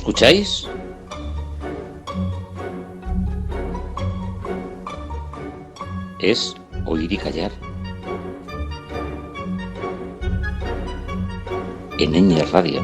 ¿Escucháis? Es oír y callar. En Ñ Radio.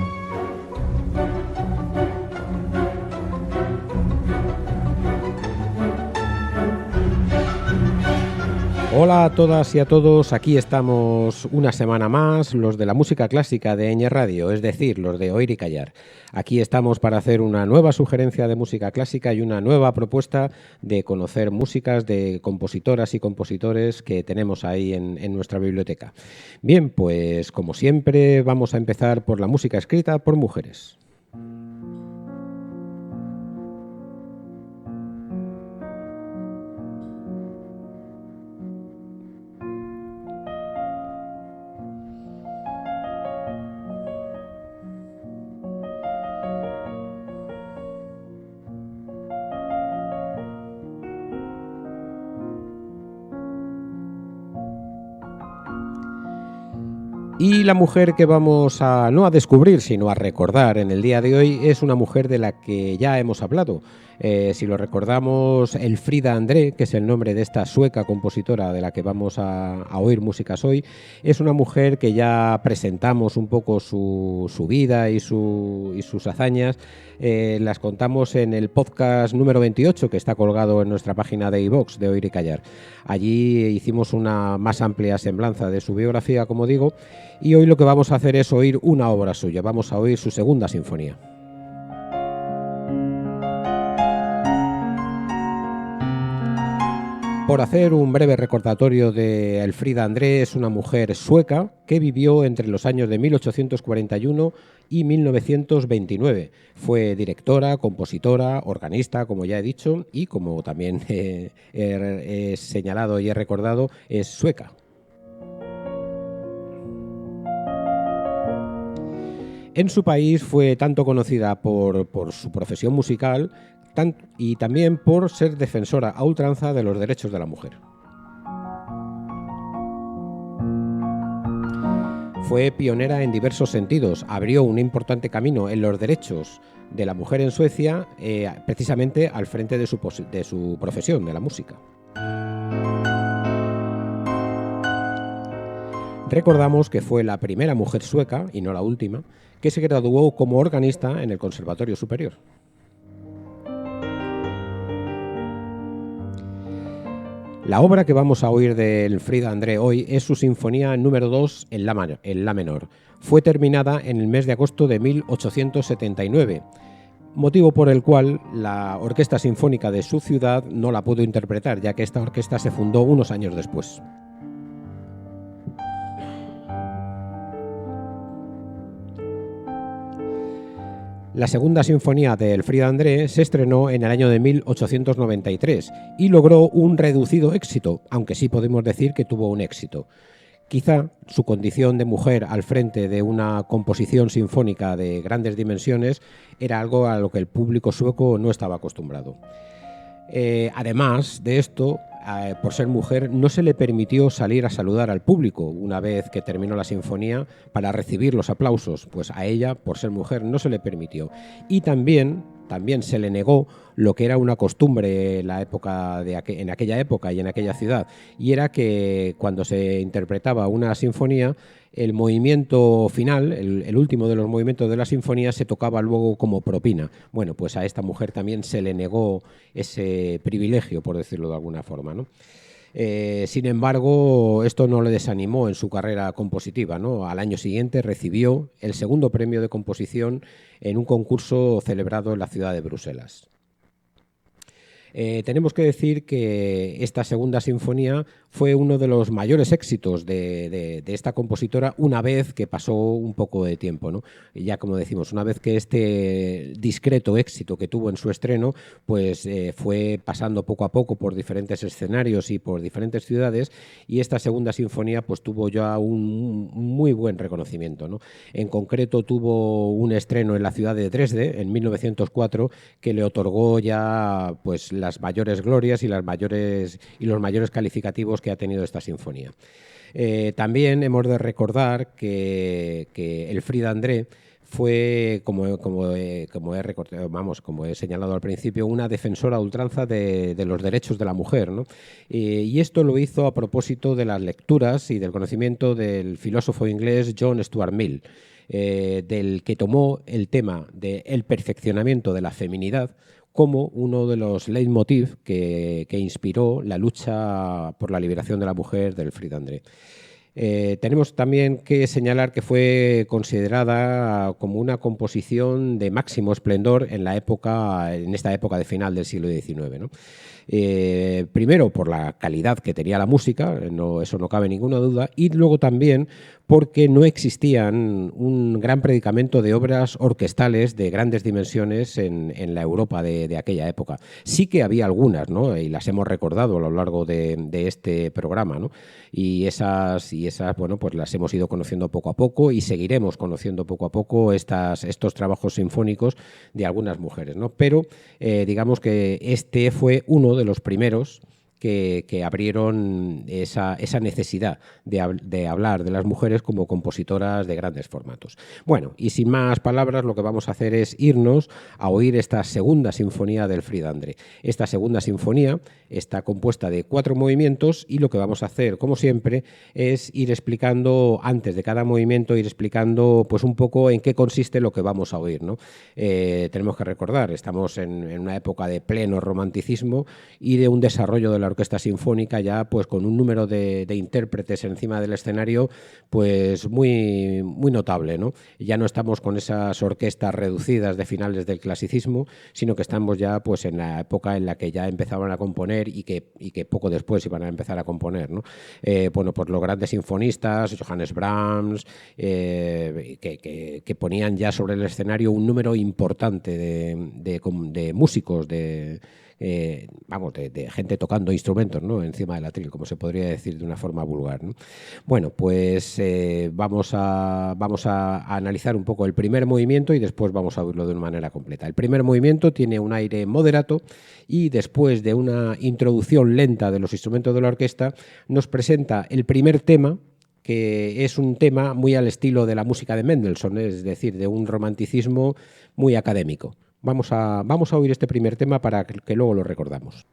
Hola a todas y a todos, aquí estamos una semana más, los de la música clásica de Ñ Radio, es decir, los de Oír y Callar. Aquí estamos para hacer una nueva sugerencia de música clásica y una nueva propuesta de conocer músicas de compositoras y compositores que tenemos ahí en nuestra biblioteca. Bien, pues como siempre vamos a empezar por la música escrita por mujeres. Y la mujer que vamos a no a descubrir, sino a recordar en el día de hoy es una mujer de la que ya hemos hablado. Si lo recordamos, Elfrida André, que es el nombre de esta sueca compositora de la que vamos a oír músicas hoy, es una mujer que ya presentamos un poco su vida y sus hazañas. Las contamos en el podcast número 28, que está colgado en nuestra página de iVoox, de Oír y Callar. Allí hicimos una más amplia semblanza de su biografía, como digo, y hoy lo que vamos a hacer es oír una obra suya. Vamos a oír su segunda sinfonía. Por hacer un breve recordatorio de Elfrida André, es una mujer sueca que vivió entre los años de 1841 y 1929. Fue directora, compositora, organista, como ya he dicho, y como también he señalado y he recordado, es sueca. En su país fue tanto conocida por su profesión musical y también por ser defensora a ultranza de los derechos de la mujer. Fue pionera en diversos sentidos, abrió un importante camino en los derechos de la mujer en Suecia, precisamente al frente de su profesión, de la música. Recordamos que fue la primera mujer sueca, y no la última, que se graduó como organista en el Conservatorio Superior. La obra que vamos a oír de Elfrida André hoy es su sinfonía número 2 en la menor. Fue terminada en el mes de agosto de 1879, motivo por el cual la Orquesta Sinfónica de su ciudad no la pudo interpretar, ya que esta orquesta se fundó unos años después. La segunda sinfonía de Elfrida André se estrenó en el año de 1893 y logró un reducido éxito, aunque sí podemos decir que tuvo un éxito. Quizá su condición de mujer al frente de una composición sinfónica de grandes dimensiones era algo a lo que el público sueco no estaba acostumbrado. Además de esto, por ser mujer, no se le permitió salir a saludar al público una vez que terminó la sinfonía para recibir los aplausos. Pues a ella, por ser mujer, no se le permitió. Y también se le negó lo que era una costumbre en aquella época y en aquella ciudad, y era que cuando se interpretaba una sinfonía, el movimiento final, el último de los movimientos de la sinfonía, se tocaba luego como propina. Bueno, pues a esta mujer también se le negó ese privilegio, por decirlo de alguna forma, ¿no? Sin embargo, esto no le desanimó en su carrera compositiva, ¿no? Al año siguiente recibió el segundo premio de composición en un concurso celebrado en la ciudad de Bruselas. Tenemos que decir que esta segunda sinfonía fue uno de los mayores éxitos de esta compositora una vez que pasó un poco de tiempo, ¿no? Y ya, como decimos, una vez que este discreto éxito que tuvo en su estreno, pues fue pasando poco a poco por diferentes escenarios y por diferentes ciudades, y esta segunda sinfonía pues tuvo ya un muy buen reconocimiento, ¿no? En concreto tuvo un estreno en la ciudad de Dresde en 1904 que le otorgó ya pues las mayores glorias y los mayores calificativos que ha tenido esta sinfonía. También hemos de recordar que Elfrida André fue, como he señalado al principio, una defensora a ultranza de los derechos de la mujer, ¿no? Y esto lo hizo a propósito de las lecturas y del conocimiento del filósofo inglés John Stuart Mill, del que tomó el tema del perfeccionamiento de la feminidad como uno de los leitmotiv que inspiró la lucha por la liberación de la mujer del Frida André. Tenemos también que señalar que fue considerada como una composición de máximo esplendor en esta época de final del siglo XIX, ¿no? Primero por la calidad que tenía la música, eso no cabe ninguna duda, y luego también porque no existían un gran predicamento de obras orquestales de grandes dimensiones en la Europa de aquella época. Sí que había algunas, ¿no? Y las hemos recordado a lo largo de este programa, ¿no? Y esas, bueno, pues las hemos ido conociendo poco a poco y seguiremos conociendo poco a poco estos trabajos sinfónicos de algunas mujeres, ¿no? Pero digamos que este fue uno de los primeros que abrieron esa necesidad de hablar de las mujeres como compositoras de grandes formatos. Bueno, y sin más palabras, lo que vamos a hacer es irnos a oír esta segunda sinfonía del Frida André. Esta segunda sinfonía está compuesta de 4 movimientos y lo que vamos a hacer, como siempre, es ir explicando, antes de cada movimiento, ir explicando pues un poco en qué consiste lo que vamos a oír, ¿no? Tenemos que recordar, estamos en una época de pleno romanticismo y de un desarrollo de la orquesta sinfónica ya pues con un número de intérpretes encima del escenario pues muy, muy notable, ¿no? Ya no estamos con esas orquestas reducidas de finales del clasicismo, sino que estamos ya pues en la época en la que ya empezaban a componer y que poco después iban a empezar a componer, ¿no? Bueno, pues los grandes sinfonistas, Johannes Brahms, que ponían ya sobre el escenario un número importante de músicos, de gente tocando instrumentos, ¿no? Encima del atril, como se podría decir de una forma vulgar, ¿no? Bueno, pues vamos a analizar un poco el primer movimiento y después vamos a oírlo de una manera completa. El primer movimiento tiene un aire moderato y después de una introducción lenta de los instrumentos de la orquesta nos presenta el primer tema, que es un tema muy al estilo de la música de Mendelssohn, es decir, de un romanticismo muy académico. Vamos a oír este primer tema para que luego lo recordamos.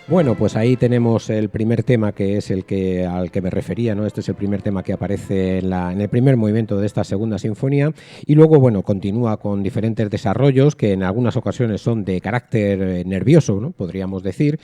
Bueno, pues ahí tenemos el primer tema, que es al que me refería, ¿no? Este es el primer tema que aparece en el primer movimiento de esta segunda sinfonía y luego, bueno, continúa con diferentes desarrollos que en algunas ocasiones son de carácter nervioso, ¿no? Podríamos decir,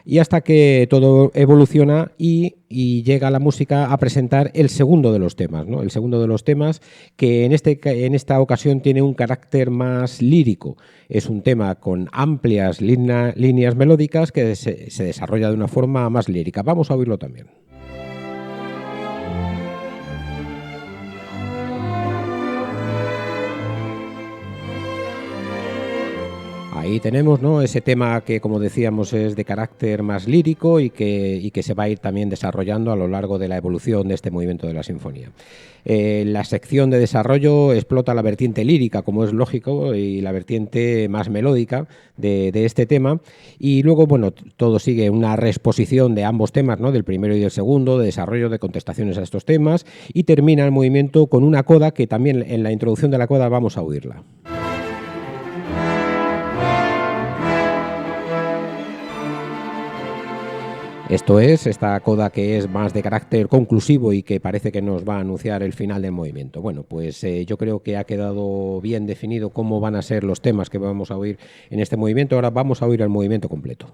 y hasta que todo evoluciona y llega la música a presentar el segundo de los temas, ¿no? El segundo de los temas que en esta ocasión tiene un carácter más lírico. Es un tema con amplias líneas melódicas que se desarrolla de una forma más lírica. Vamos a oírlo también. Ahí tenemos, ¿no?, ese tema que, como decíamos, es de carácter más lírico y que se va a ir también desarrollando a lo largo de la evolución de este movimiento de la sinfonía. La sección de desarrollo explota la vertiente lírica, como es lógico, y la vertiente más melódica de este tema. Y luego, bueno, todo sigue una reexposición de ambos temas, ¿no?, del primero y del segundo, de desarrollo, de contestaciones a estos temas, y termina el movimiento con una coda que también en la introducción de la coda vamos a oírla. Esto es, esta coda que es más de carácter conclusivo y que parece que nos va a anunciar el final del movimiento. Bueno, pues yo creo que ha quedado bien definido cómo van a ser los temas que vamos a oír en este movimiento. Ahora vamos a oír el movimiento completo.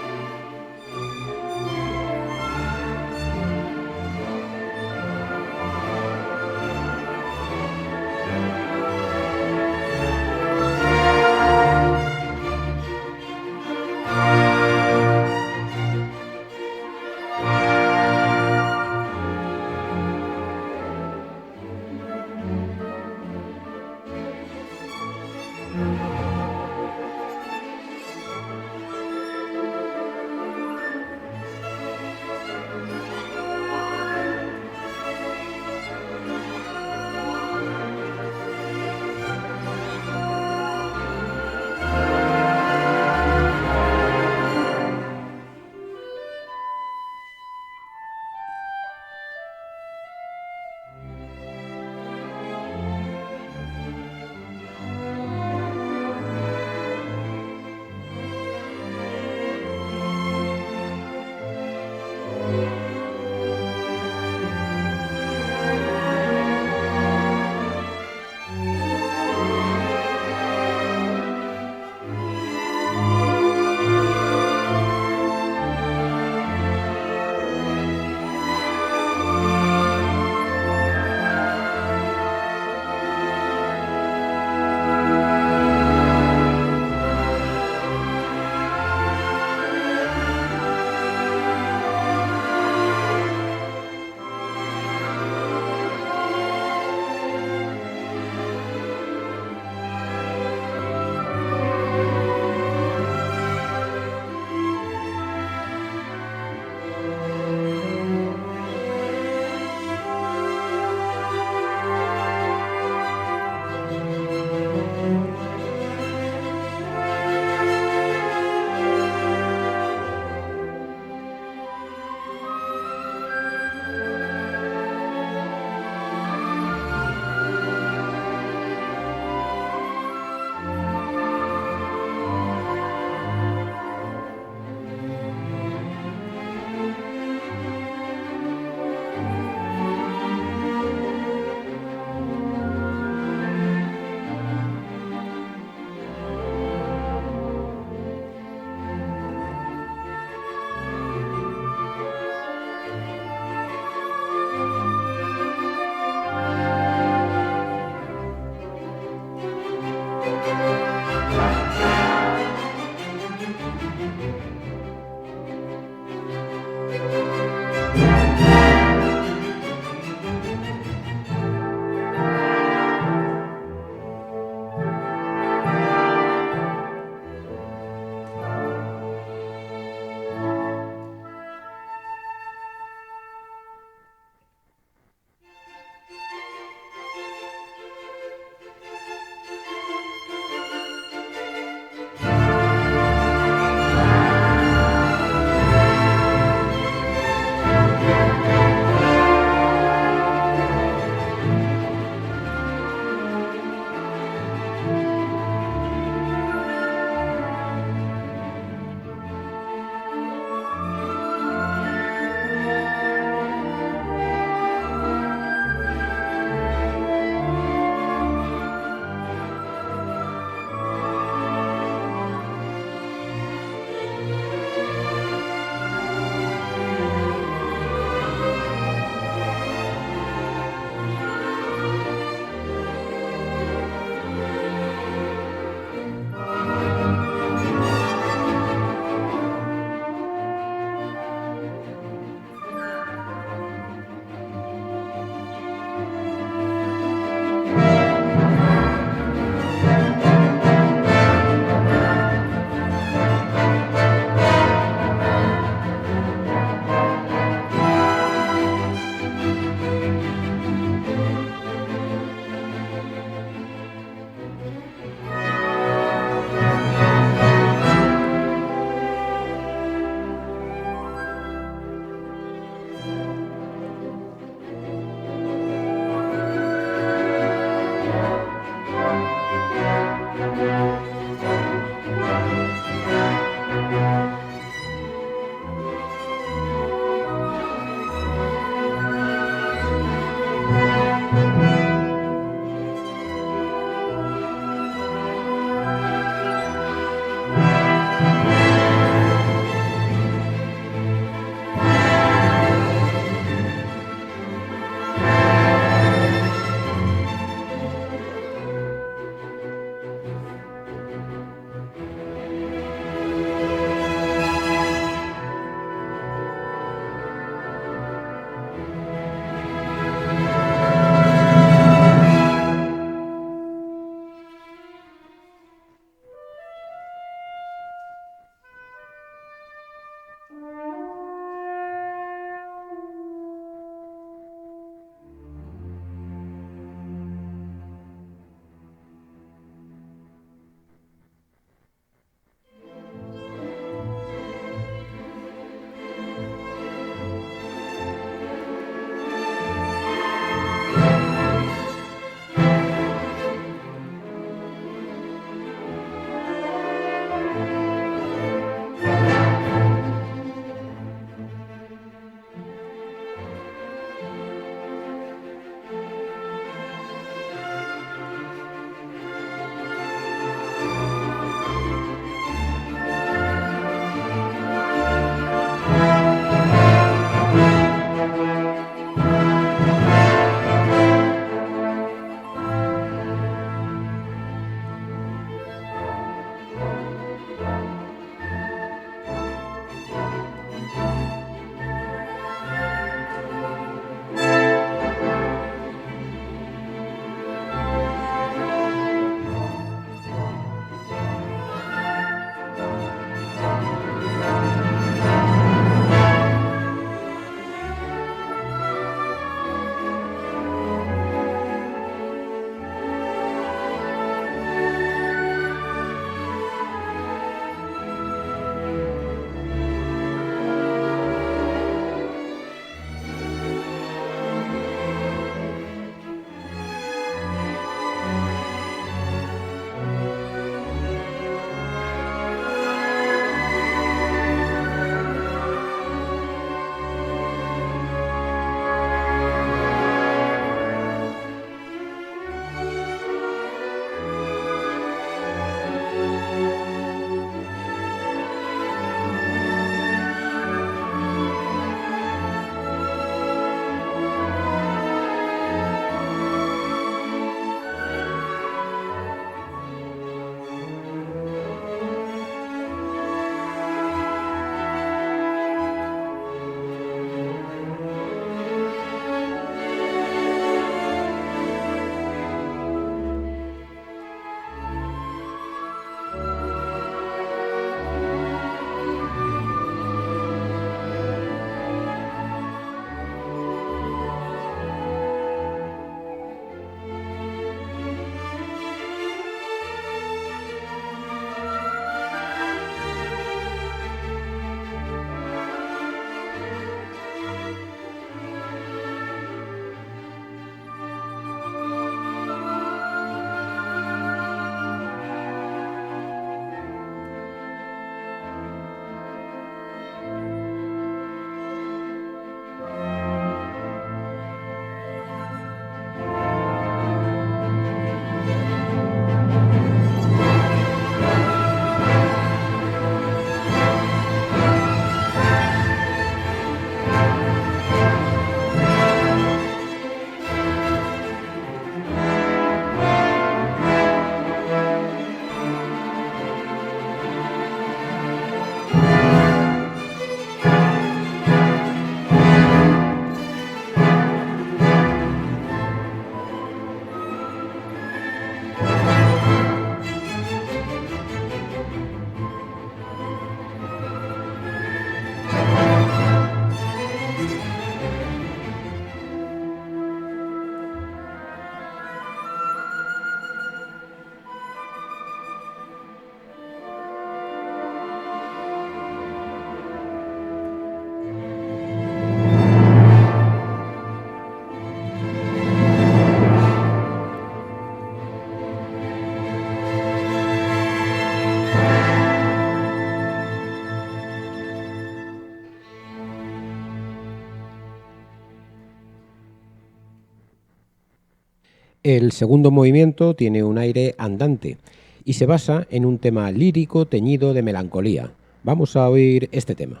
El segundo movimiento tiene un aire andante y se basa en un tema lírico teñido de melancolía. Vamos a oír este tema.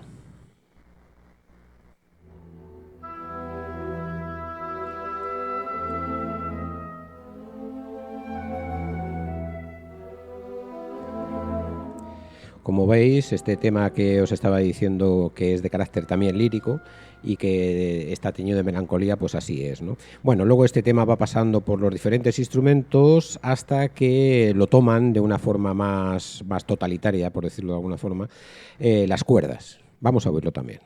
Como veis, este tema que os estaba diciendo que es de carácter también lírico y que está teñido de melancolía, pues así es, ¿no? Bueno, luego este tema va pasando por los diferentes instrumentos hasta que lo toman de una forma más totalitaria, por decirlo de alguna forma, las cuerdas. Vamos a oírlo también.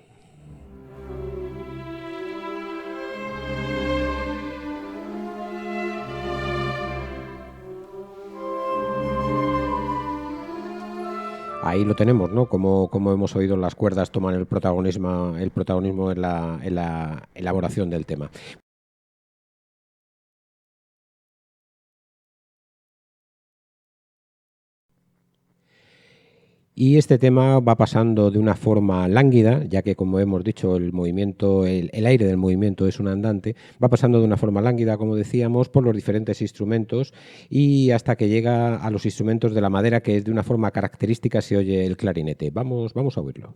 Ahí lo tenemos, ¿no? Como hemos oído, las cuerdas toman el protagonismo en la elaboración del tema. Y este tema va pasando de una forma lánguida, ya que como hemos dicho, el movimiento, el aire del movimiento es un andante, va pasando de una forma lánguida, como decíamos, por los diferentes instrumentos y hasta que llega a los instrumentos de la madera, que es de una forma característica se oye el clarinete. Vamos a oírlo.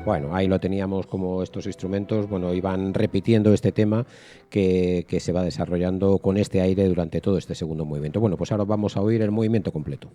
Bueno, ahí lo teníamos como estos instrumentos, bueno, iban repitiendo este tema que se va desarrollando con este aire durante todo este segundo movimiento. Bueno, pues ahora vamos a oír el movimiento completo.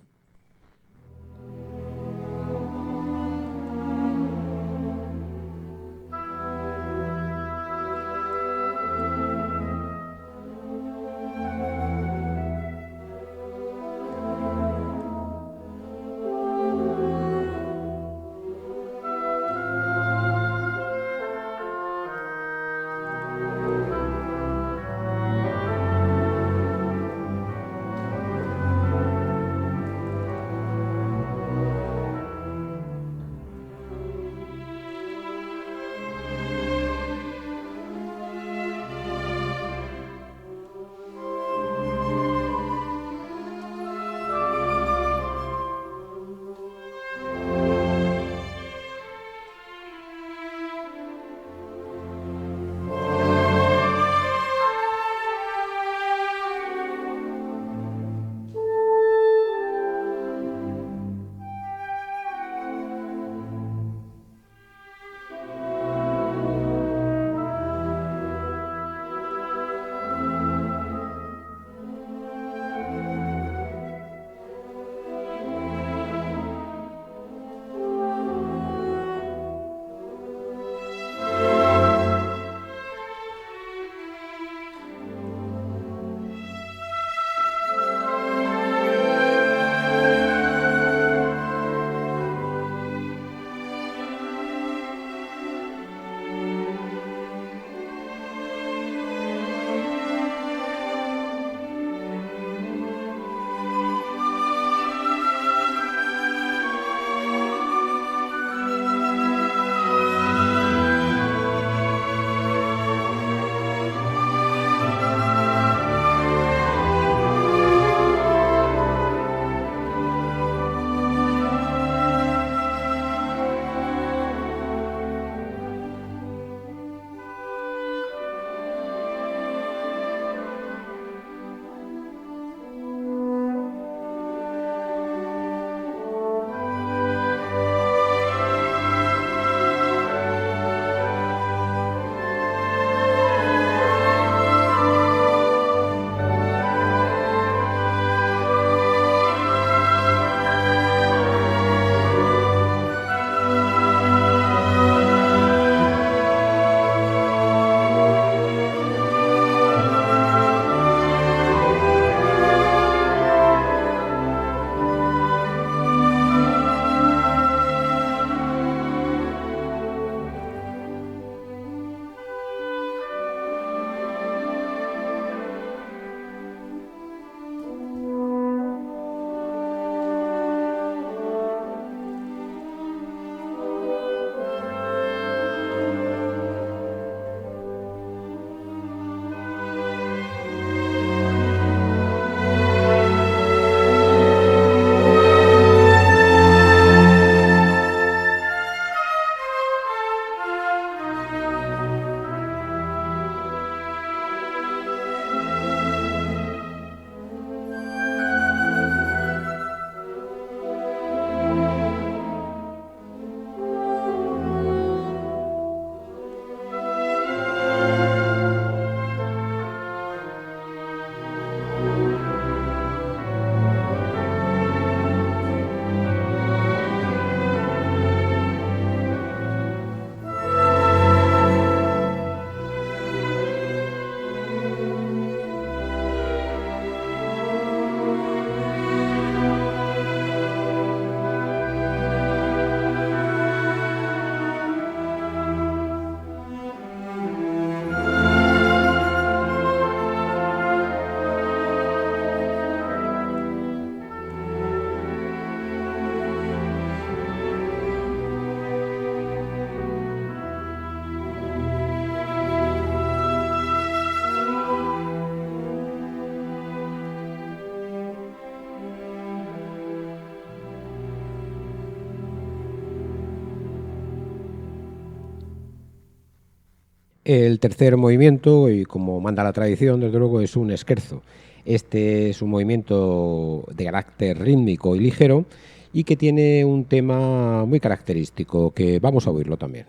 El tercer movimiento, y como manda la tradición, desde luego, es un scherzo. Este es un movimiento de carácter rítmico y ligero y que tiene un tema muy característico, que vamos a oírlo también.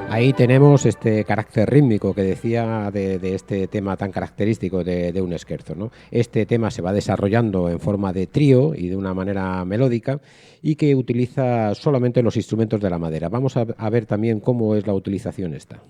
Ahí tenemos este carácter rítmico que decía de este tema tan característico de un scherzo, ¿no? Este tema se va desarrollando en forma de trío y de una manera melódica y que utiliza solamente los instrumentos de la madera. Vamos a ver también cómo es la utilización esta.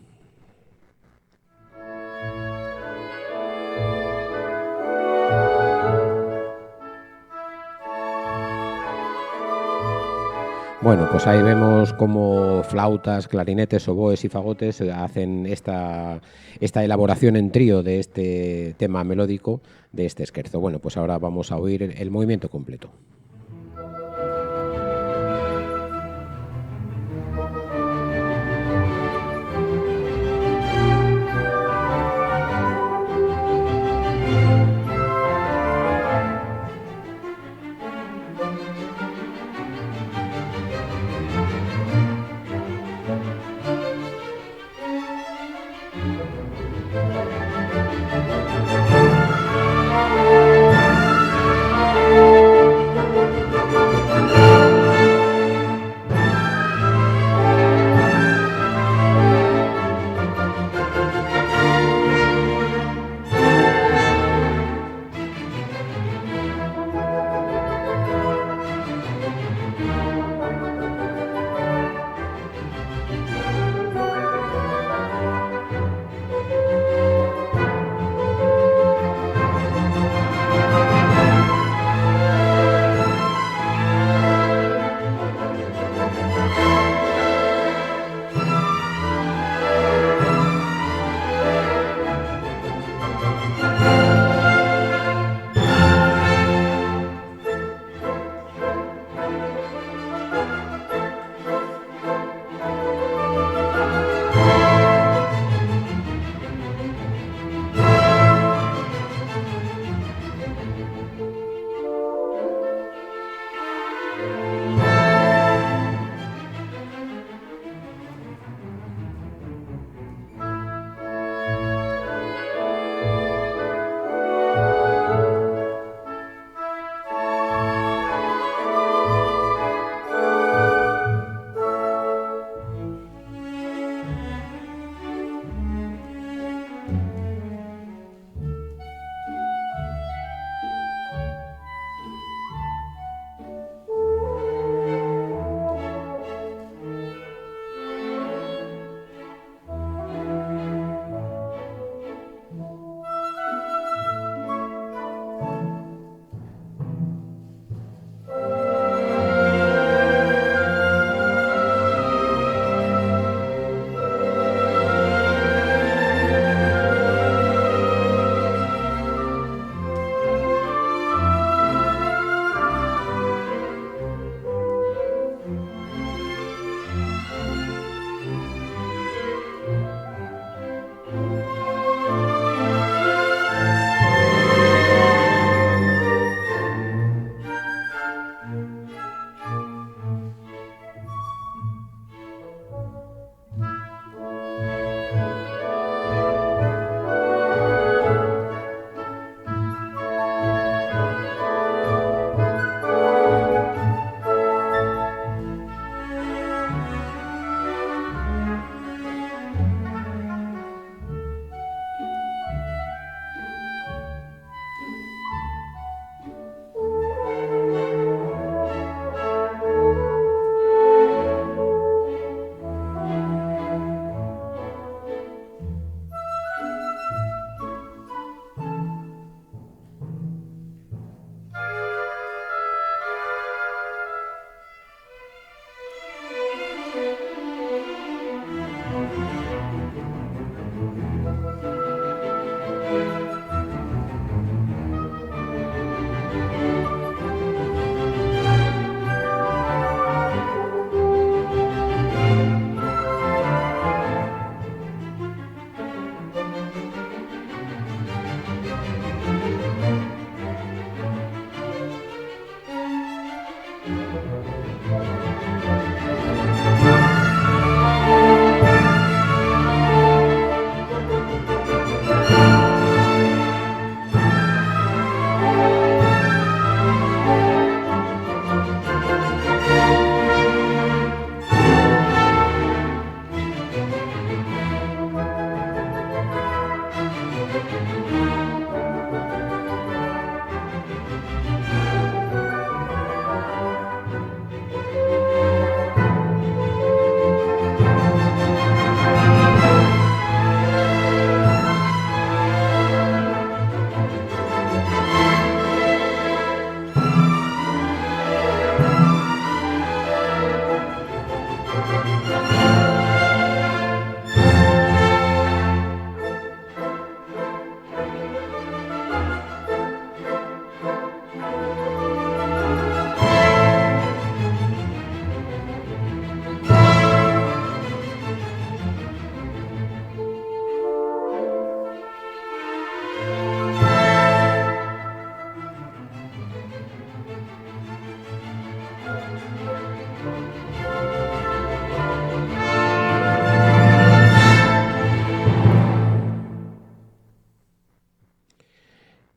Bueno, pues ahí vemos cómo flautas, clarinetes, oboes y fagotes hacen esta elaboración en trío de este tema melódico de este scherzo. Bueno, pues ahora vamos a oír el movimiento completo.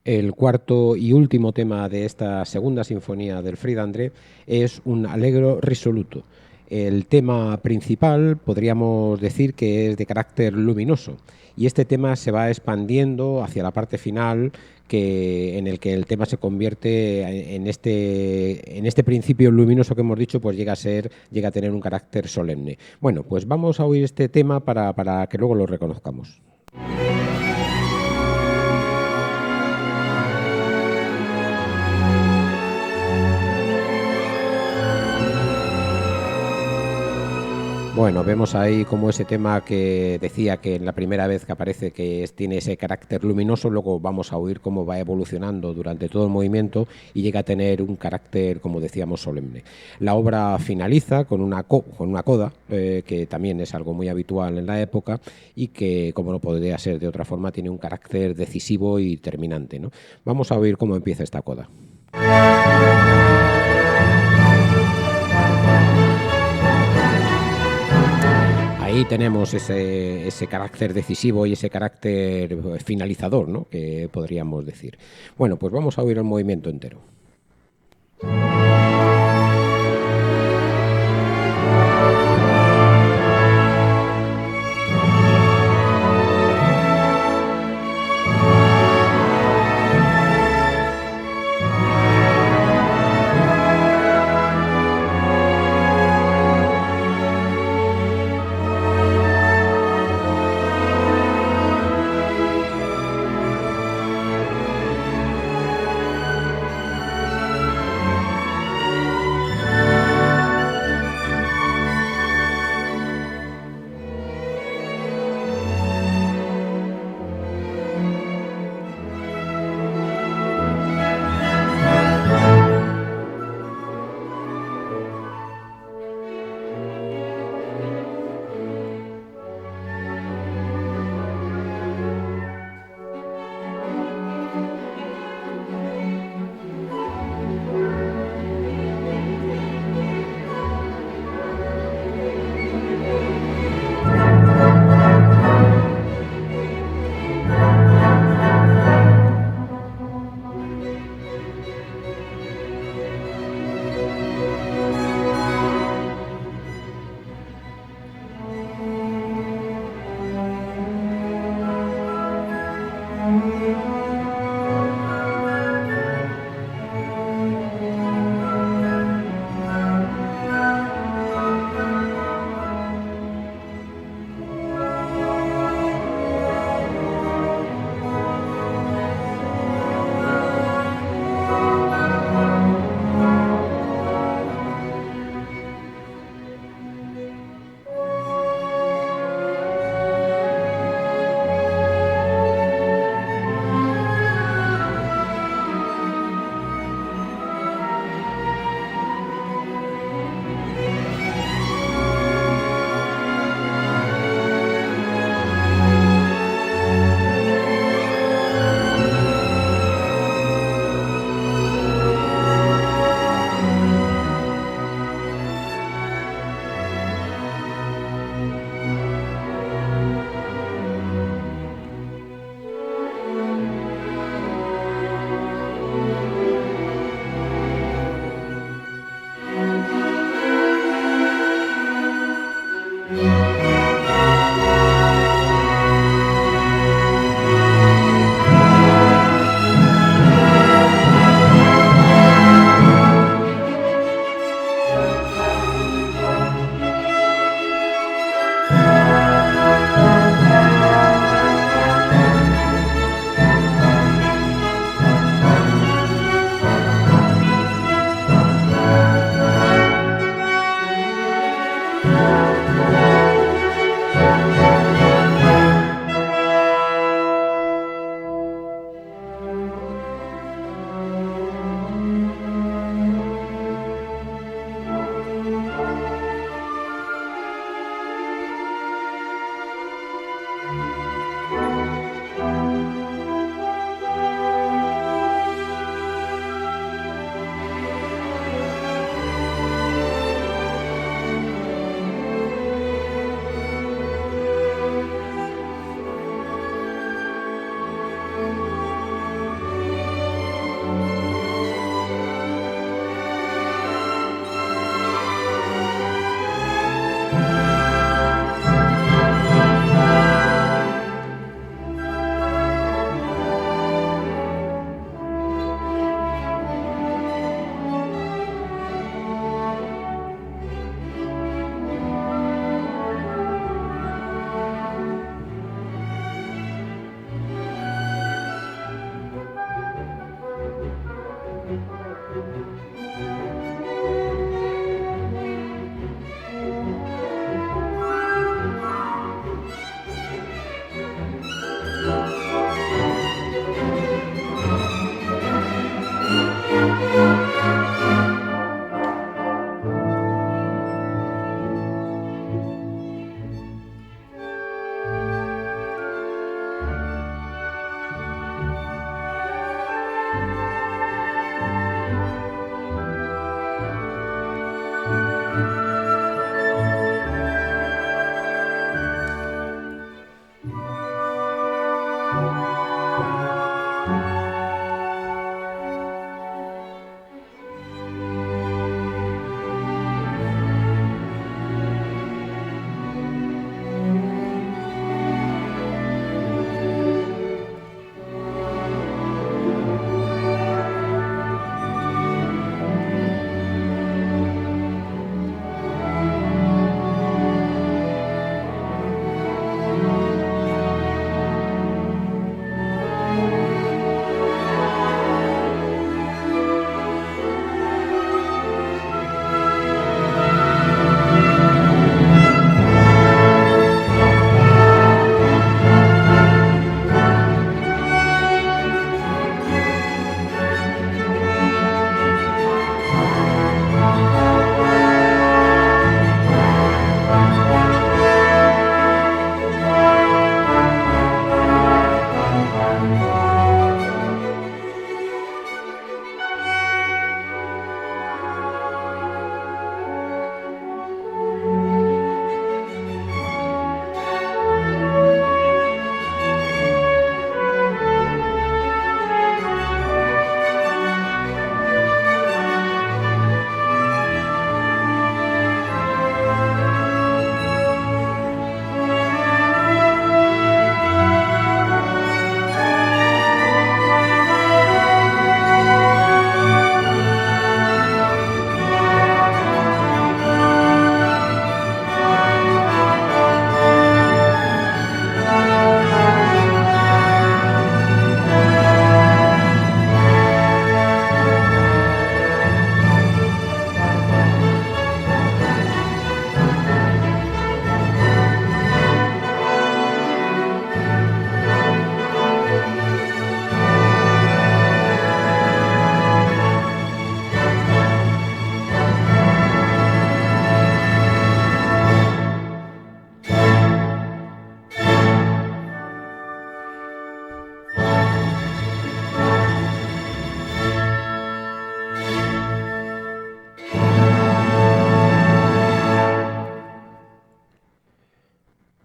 El cuarto y último tema de esta segunda sinfonía del Fried André es un allegro risoluto. El tema principal podríamos decir que es de carácter luminoso y este tema se va expandiendo hacia la parte final en el que el tema se convierte en este principio luminoso que hemos dicho, pues llega a tener un carácter solemne. Bueno, pues vamos a oír este tema para que luego lo reconozcamos. Bueno, vemos ahí como ese tema que decía que en la primera vez que aparece tiene ese carácter luminoso, luego vamos a oír cómo va evolucionando durante todo el movimiento y llega a tener un carácter, como decíamos, solemne. La obra finaliza con una coda, que también es algo muy habitual en la época y que, como no podría ser de otra forma, tiene un carácter decisivo y terminante, ¿no? Vamos a oír cómo empieza esta coda. Ahí tenemos ese carácter decisivo y ese carácter finalizador, ¿no?, que podríamos decir. Bueno, pues vamos a oír el movimiento entero.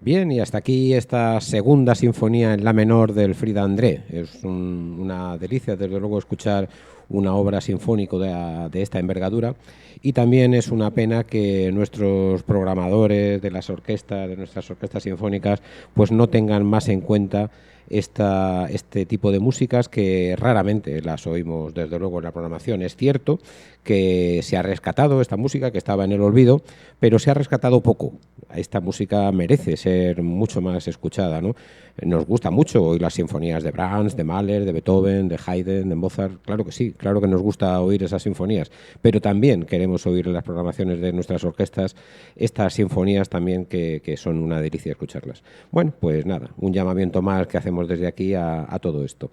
Bien, y hasta aquí esta segunda sinfonía en la menor del Frida André. Es una delicia, desde luego, escuchar una obra sinfónica de esta envergadura, y también es una pena que nuestros programadores de las orquestas, de nuestras orquestas sinfónicas, pues no tengan más en cuenta este tipo de músicas, que raramente las oímos desde luego en la programación. Es cierto que se ha rescatado esta música, que estaba en el olvido, pero se ha rescatado poco. Esta música merece ser mucho más escuchada, ¿no? Nos gusta mucho oír las sinfonías de Brahms, de Mahler, de Beethoven, de Haydn, de Mozart. Claro que sí, claro que nos gusta oír esas sinfonías, pero también queremos oír en las programaciones de nuestras orquestas estas sinfonías también, que son una delicia escucharlas. Bueno, pues nada, un llamamiento más que hacemos desde aquí a todo esto.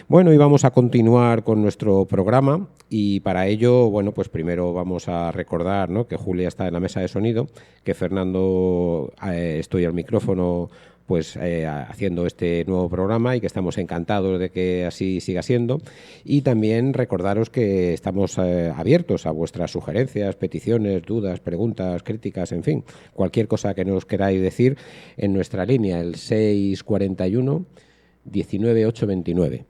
Bueno, y vamos a continuar con nuestro programa, y para ello, bueno, pues primero vamos a recordar, ¿no?, que Julia está en la mesa de sonido, que Fernando estoy al micrófono, pues haciendo este nuevo programa, y que estamos encantados de que así siga siendo. Y también recordaros que estamos abiertos a vuestras sugerencias, peticiones, dudas, preguntas, críticas, en fin, cualquier cosa que nos queráis decir en nuestra línea, el 641 19829.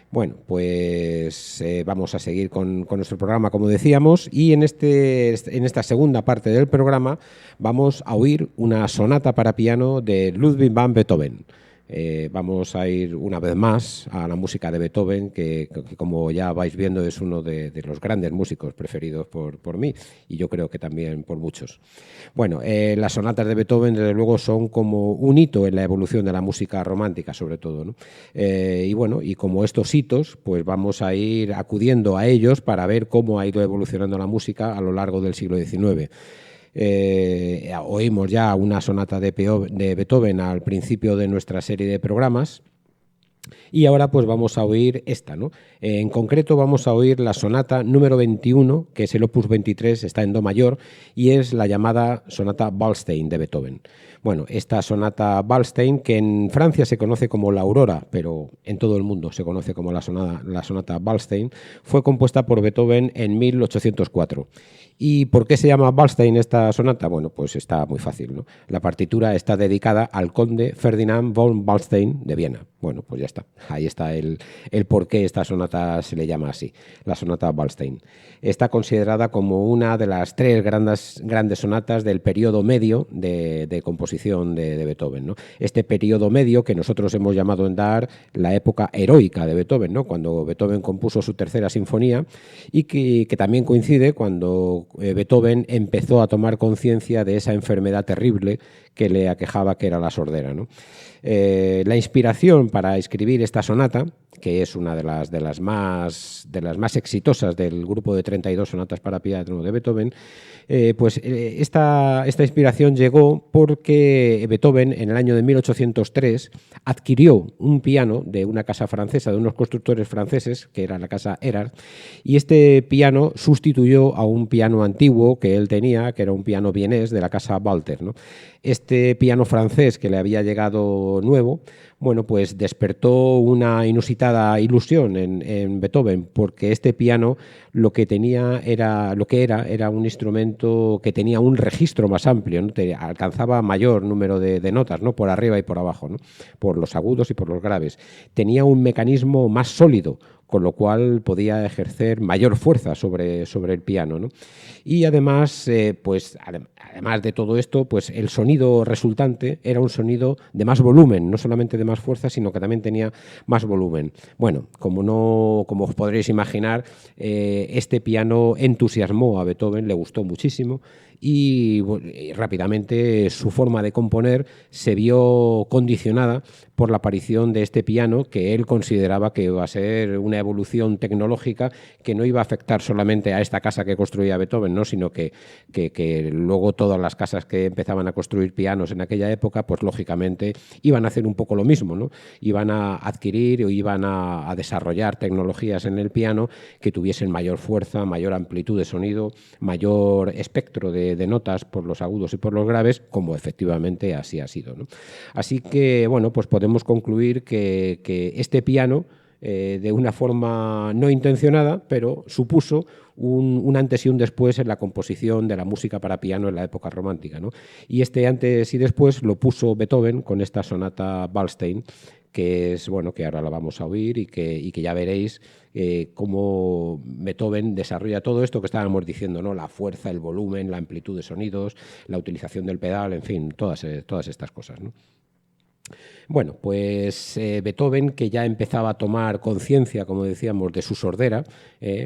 Bueno, pues vamos a seguir con nuestro programa, como decíamos, y en esta segunda parte del programa vamos a oír una sonata para piano de Ludwig van Beethoven. Vamos a ir una vez más a la música de Beethoven, que como ya vais viendo es uno de los grandes músicos preferidos por mí, y yo creo que también por muchos. Bueno, las sonatas de Beethoven desde luego son como un hito en la evolución de la música romántica, sobre todo, ¿no? Y bueno, y como estos hitos, pues vamos a ir acudiendo a ellos para ver cómo ha ido evolucionando la música a lo largo del siglo XIX. Oímos ya una sonata de Beethoven al principio de nuestra serie de programas, y ahora pues vamos a oír esta, ¿no? En concreto vamos a oír la sonata número 21, que es el opus 23, está en do mayor, y es la llamada sonata Waldstein de Beethoven. Bueno, esta sonata Waldstein, que en Francia se conoce como la Aurora, pero en todo el mundo se conoce como la sonata Waldstein, fue compuesta por Beethoven en 1804. ¿Y por qué se llama Waldstein esta sonata? Bueno, pues está muy fácil, ¿no? La partitura está dedicada al conde Ferdinand von Waldstein de Viena. Bueno, pues ya está. Ahí está el por qué esta sonata se le llama así, la sonata Waldstein. Está considerada como una de las tres grandes sonatas del periodo medio de composición de Beethoven, ¿no? Este periodo medio que nosotros hemos llamado en dar la época heroica de Beethoven, ¿no?, cuando Beethoven compuso su tercera sinfonía, y que también coincide cuando Beethoven empezó a tomar conciencia de esa enfermedad terrible que le aquejaba, que era la sordera, ¿no? La inspiración para escribir esta sonata, que es una de las más exitosas del grupo de 32 sonatas para piano de Beethoven, esta inspiración llegó porque Beethoven en el año de 1803 adquirió un piano de una casa francesa, de unos constructores franceses, que era la casa Erard, y este piano sustituyó a un piano antiguo que él tenía, que era un piano vienés de la casa Walter, ¿no? Este piano francés que le había llegado nuevo, bueno, pues despertó una inusitada ilusión en Beethoven, porque este piano lo que era un instrumento que tenía un registro más amplio, ¿no? Alcanzaba mayor número de notas, ¿no?, por arriba y por abajo, ¿no?, por los agudos y por los graves. Tenía un mecanismo más sólido, con lo cual podía ejercer mayor fuerza sobre el piano, ¿no? Y además, además de todo esto, pues el sonido resultante era un sonido de más volumen, no solamente de más fuerza, sino que también tenía más volumen. Bueno, como os podréis imaginar, este piano entusiasmó a Beethoven, le gustó muchísimo, y rápidamente su forma de componer se vio condicionada por la aparición de este piano, que él consideraba que iba a ser una evolución tecnológica que no iba a afectar solamente a esta casa que construía Beethoven, ¿no?, sino que luego todas las casas que empezaban a construir pianos en aquella época, pues lógicamente iban a hacer un poco lo mismo, ¿no? Iban a adquirir o iban a desarrollar tecnologías en el piano que tuviesen mayor fuerza, mayor amplitud de sonido, mayor espectro de notas por los agudos y por los graves, como efectivamente así ha sido, ¿no? Así que, bueno, pues podemos concluir que este piano de una forma no intencionada, pero supuso un antes y un después en la composición de la música para piano en la época romántica, ¿no? Y este antes y después lo puso Beethoven con esta sonata Waldstein, que es, bueno, que ahora la vamos a oír y que ya veréis cómo Beethoven desarrolla todo esto que estábamos diciendo, ¿no? La fuerza, el volumen, la amplitud de sonidos, la utilización del pedal, en fin, todas estas cosas, ¿no? Bueno, pues Beethoven, que ya empezaba a tomar conciencia, como decíamos, de su sordera,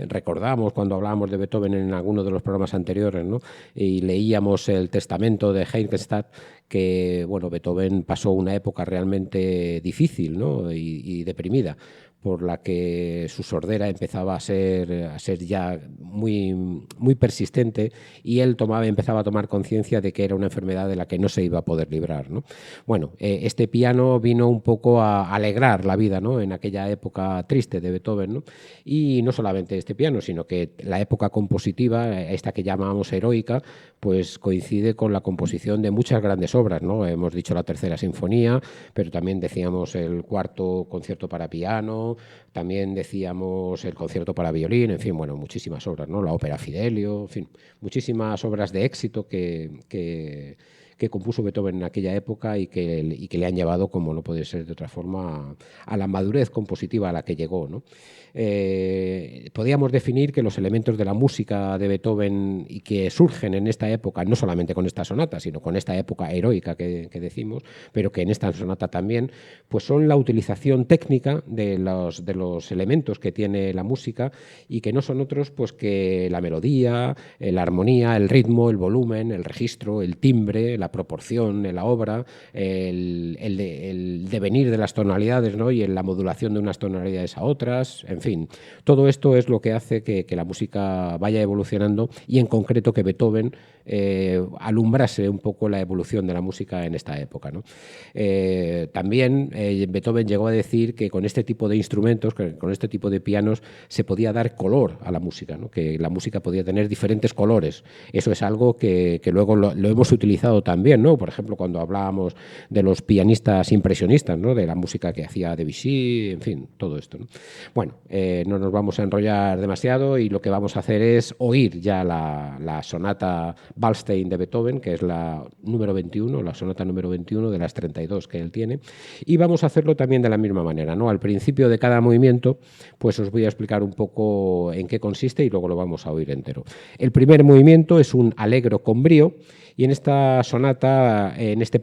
recordamos cuando hablábamos de Beethoven en alguno de los programas anteriores, ¿no? Y leíamos el testamento de Heinkelstadt, que bueno, Beethoven pasó una época realmente difícil, ¿no? y deprimida, por la que su sordera empezaba a ser ya muy persistente, y él empezaba a tomar conciencia de que era una enfermedad de la que no se iba a poder librar, ¿no? Bueno, este piano vino un poco a alegrar la vida, ¿no? En aquella época triste de Beethoven, ¿no? Y no solamente este piano, sino que la época compositiva, esta que llamamos heroica, pues coincide con la composición de muchas grandes obras, ¿no? Hemos dicho la Tercera Sinfonía, pero también decíamos el Cuarto Concierto para piano, también decíamos el Concierto para violín, en fin, bueno, muchísimas obras, ¿no? La Ópera Fidelio, en fin, muchísimas obras de éxito que compuso Beethoven en aquella época y que le han llevado, como no puede ser de otra forma, a la madurez compositiva a la que llegó, ¿no? Podríamos definir que los elementos de la música de Beethoven y que surgen en esta época, no solamente con esta sonata, sino con esta época heroica que decimos, pero que en esta sonata también, pues son la utilización técnica de los elementos que tiene la música, y que no son otros pues que la melodía, la armonía, el ritmo, el volumen, el registro, el timbre, la proporción en la obra, el devenir de las tonalidades, ¿no? Y en la modulación de unas tonalidades a otras, en fin, todo esto es lo que hace que la música vaya evolucionando, y en concreto que Beethoven alumbrase un poco la evolución de la música en esta época, ¿no? También Beethoven llegó a decir que con este tipo de instrumentos, con este tipo de pianos, se podía dar color a la música, ¿no? Que la música podía tener diferentes colores. Eso es algo que luego lo hemos utilizado también, ¿no? Por ejemplo, cuando hablábamos de los pianistas impresionistas, ¿no? De la música que hacía Debussy, en fin, todo esto, ¿no? Bueno, no nos vamos a enrollar demasiado, y lo que vamos a hacer es oír ya la sonata Waldstein de Beethoven, que es la número 21, la sonata número 21 de las 32 que él tiene, y vamos a hacerlo también de la misma manera, ¿no? Al principio de cada movimiento, pues os voy a explicar un poco en qué consiste, y luego lo vamos a oír entero. El primer movimiento es un allegro con brío, y en esta sonata, en este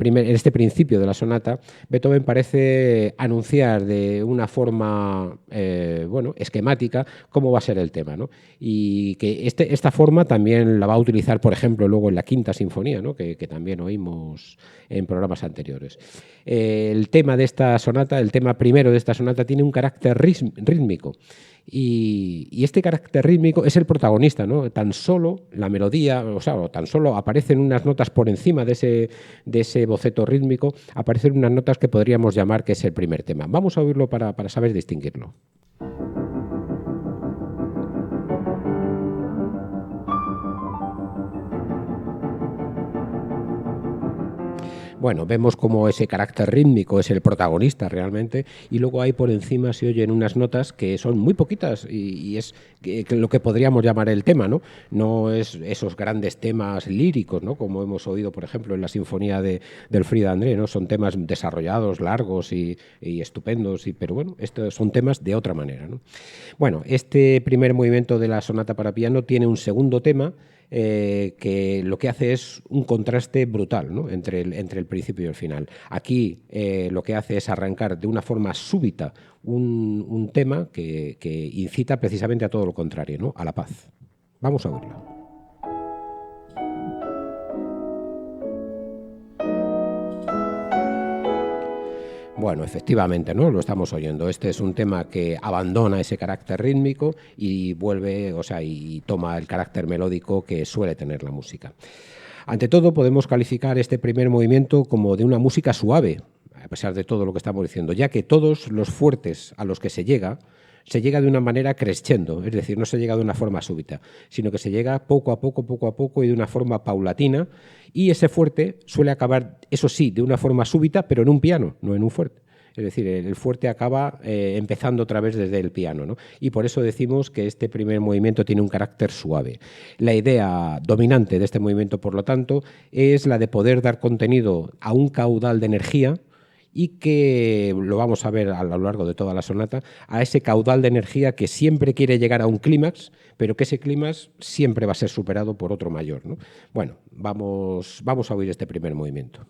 principio de la sonata, Beethoven parece anunciar de una forma esquemática cómo va a ser el tema, ¿no? Y que esta forma también la va a utilizar, por ejemplo, luego en la Quinta Sinfonía, ¿no? que también oímos en programas anteriores. El tema de esta sonata, el tema primero de esta sonata, tiene un carácter rítmico. Y este carácter rítmico es el protagonista, ¿no? Tan solo la melodía, tan solo aparecen unas notas por encima de ese boceto rítmico, aparecen unas notas que podríamos llamar que es el primer tema. Vamos a oírlo para saber distinguirlo. Bueno, vemos como ese carácter rítmico es el protagonista realmente, y luego ahí por encima se oyen unas notas que son muy poquitas, y es lo que podríamos llamar el tema, ¿no? No es esos grandes temas líricos, ¿no? Como hemos oído, por ejemplo, en la sinfonía del Frida André, ¿no? Son temas desarrollados, largos y estupendos, pero bueno, estos son temas de otra manera, ¿no? Bueno, este primer movimiento de la sonata para piano tiene un segundo tema, que lo que hace es un contraste brutal, ¿no? entre el principio y el final. Aquí lo que hace es arrancar de una forma súbita un tema que incita precisamente a todo lo contrario, ¿no? A la paz. Vamos a oírlo. Bueno, efectivamente, ¿no? Lo estamos oyendo. Este es un tema que abandona ese carácter rítmico y vuelve, y toma el carácter melódico que suele tener la música. Ante todo, podemos calificar este primer movimiento como de una música suave, a pesar de todo lo que estamos diciendo, ya que todos los fuertes a los que se llega de una manera crescendo, es decir, no se llega de una forma súbita, sino que se llega poco a poco y de una forma paulatina, y ese fuerte suele acabar, eso sí, de una forma súbita, pero en un piano, no en un fuerte. Es decir, el fuerte acaba empezando otra vez desde el piano, ¿no? Y por eso decimos que este primer movimiento tiene un carácter suave. La idea dominante de este movimiento, por lo tanto, es la de poder dar contenido a un caudal de energía y que lo vamos a ver a lo largo de toda la sonata, a ese caudal de energía que siempre quiere llegar a un clímax, pero que ese clímax siempre va a ser superado por otro mayor, ¿no? Bueno, vamos a oír este primer movimiento.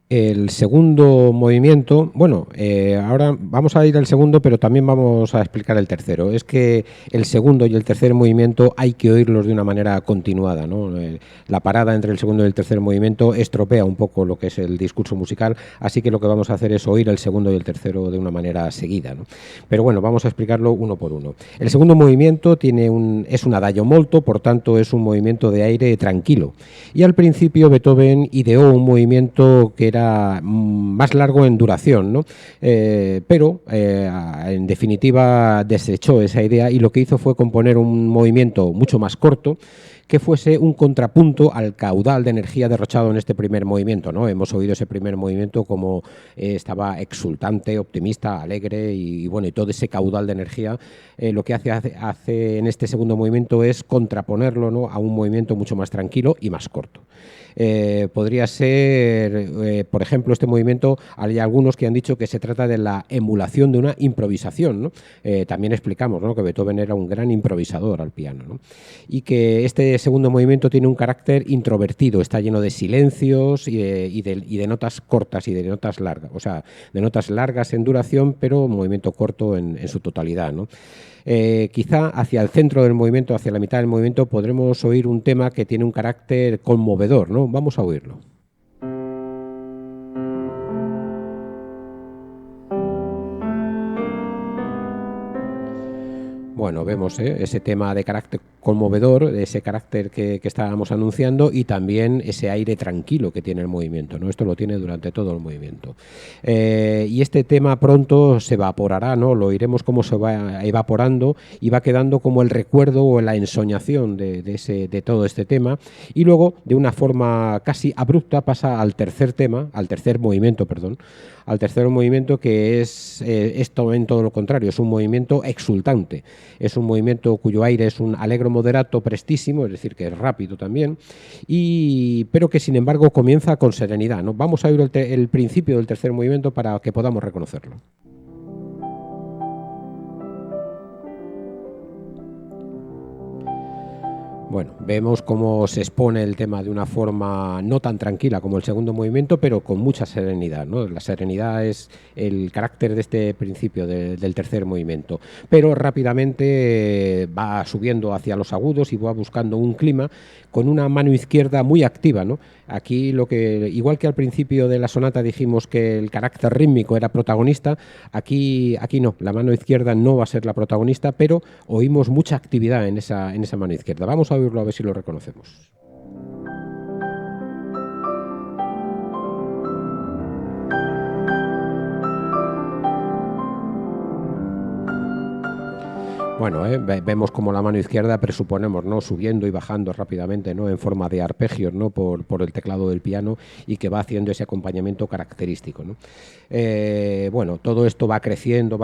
El segundo movimiento, bueno, ahora vamos a ir al segundo, pero también vamos a explicar el tercero. Es que el segundo y el tercer movimiento hay que oírlos de una manera continuada, ¿no? La parada entre el segundo y el tercer movimiento estropea un poco lo que es el discurso musical, así que lo que vamos a hacer es oír el segundo y el tercero de una manera seguida, ¿no? Pero bueno, vamos a explicarlo uno por uno. El segundo movimiento es un adagio molto, por tanto es un movimiento de aire tranquilo. Y al principio Beethoven ideó un movimiento que era más largo en duración, ¿no? Pero en definitiva desechó esa idea y lo que hizo fue componer un movimiento mucho más corto que fuese un contrapunto al caudal de energía derrochado en este primer movimiento, ¿no? Hemos oído ese primer movimiento como estaba exultante, optimista, alegre y bueno, y todo ese caudal de energía lo que hace en este segundo movimiento es contraponerlo, ¿no?, a un movimiento mucho más tranquilo y más corto. Podría ser, por ejemplo, este movimiento, hay algunos que han dicho que se trata de la emulación de una improvisación, ¿no? También explicamos, ¿no?, que Beethoven era un gran improvisador al piano, ¿no? Y que este segundo movimiento tiene un carácter introvertido, está lleno de silencios y de notas cortas y de notas largas, o sea, de notas largas en duración, pero movimiento corto en su totalidad, ¿no? Quizá hacia el centro del movimiento, hacia la mitad del movimiento, podremos oír un tema que tiene un carácter conmovedor, ¿no? Vamos a oírlo. Bueno, vemos ese tema de carácter conmovedor, ese carácter que estábamos anunciando y también ese aire tranquilo que tiene el movimiento, ¿no? Esto lo tiene durante todo el movimiento. Y este tema pronto se evaporará, ¿no? Lo oiremos cómo se va evaporando y va quedando como el recuerdo o la ensoñación de todo este tema. Y luego, de una forma casi abrupta, pasa al tercer tema, al tercer movimiento, perdón, al tercer movimiento que es esto en todo lo contrario, es un movimiento exultante. Es un movimiento cuyo aire es un allegro moderato prestísimo, es decir, que es rápido también, pero que sin embargo comienza con serenidad, ¿no? Vamos a oír el principio del tercer movimiento para que podamos reconocerlo. Bueno, vemos cómo se expone el tema de una forma no tan tranquila como el segundo movimiento, pero con mucha serenidad, ¿no? La serenidad es el carácter de este principio del tercer movimiento, pero rápidamente va subiendo hacia los agudos y va buscando un clima con una mano izquierda muy activa, ¿no? Aquí igual que al principio de la sonata dijimos que el carácter rítmico era protagonista, aquí no, la mano izquierda no va a ser la protagonista, pero oímos mucha actividad en esa mano izquierda. Vamos a oírlo a ver si lo reconocemos. Bueno, vemos como la mano izquierda presuponemos, ¿no?, subiendo y bajando rápidamente, ¿no?, en forma de arpegios, ¿no?, por el teclado del piano y que va haciendo ese acompañamiento característico, ¿no? Bueno, todo esto va creciendo,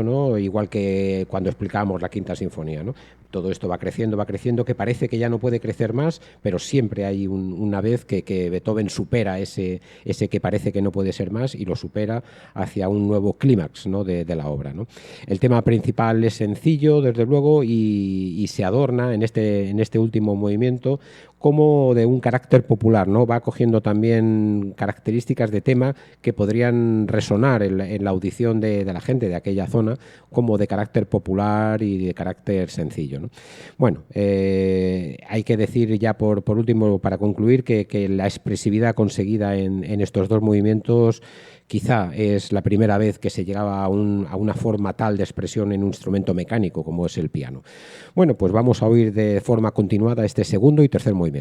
¿no?, igual que cuando explicábamos la Quinta Sinfonía, ¿no? Todo esto va creciendo, que parece que ya no puede crecer más, pero siempre hay una vez que Beethoven supera ese que parece que no puede ser más y lo supera hacia un nuevo clímax, ¿no?, de la obra, ¿no? El tema principal es sencillo, desde luego, y se adorna en este último movimiento como de un carácter popular, ¿no? Va cogiendo también características de tema que podrían resonar en la audición de la gente de aquella zona como de carácter popular y de carácter sencillo, ¿no? Bueno, hay que decir ya por último, para concluir, que la expresividad conseguida en estos dos movimientos quizá es la primera vez que se llegaba a una forma tal de expresión en un instrumento mecánico como es el piano. Bueno, pues vamos a oír de forma continuada este segundo y tercer movimiento.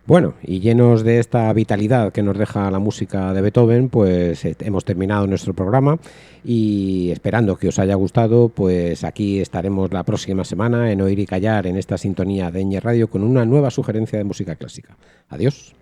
Bueno, y llenos de esta vitalidad que nos deja la música de Beethoven, pues hemos terminado nuestro programa y esperando que os haya gustado, pues aquí estaremos la próxima semana en Oír y Callar en esta sintonía de Ñ Radio con una nueva sugerencia de música clásica. Adiós.